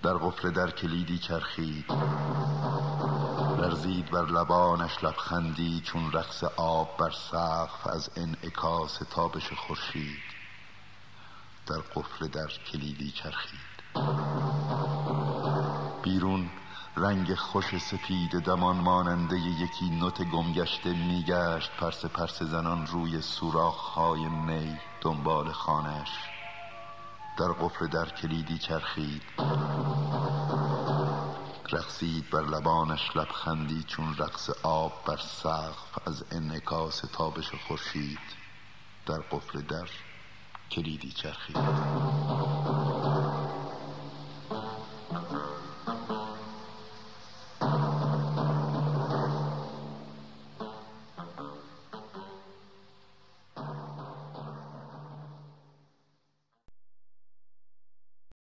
در قفل در کلیدی چرخید، لرزید بر لبانش لبخندی چون رقص آب بر سقف از انعکاس تابش خورشید. در قفل در کلیدی چرخید. بیرون رنگ خوش سپید دمان ماننده یکی نوت گمگشته میگشت پرسه پرسه زنان روی سوراخ‌های نی دنبال خانه‌اش. در قفل در کلیدی چرخید، رقصید بر لبانش لبخندی چون رقص آب بر سقف از انعکاس تابش خورشید. در قفل در کلیدی چرخید.